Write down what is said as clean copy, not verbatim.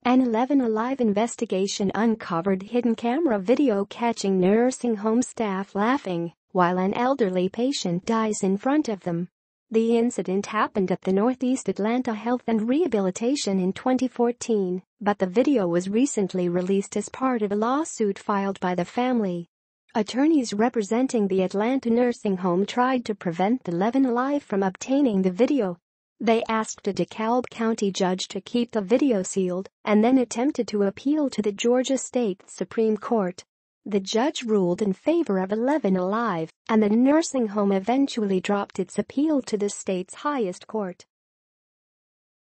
An 11 Alive investigation uncovered hidden camera video catching nursing home staff laughing while an elderly patient dies in front of them. The incident happened at the Northeast Atlanta Health and Rehabilitation in 2014, but the video was recently released as part of a lawsuit filed by the family. Attorneys representing the Atlanta nursing home tried to prevent the 11 Alive from obtaining the video. They asked a DeKalb County judge to keep the video sealed and then attempted to appeal to the Georgia State Supreme Court. The judge ruled in favor of 11 Alive, and the nursing home eventually dropped its appeal to the state's highest court.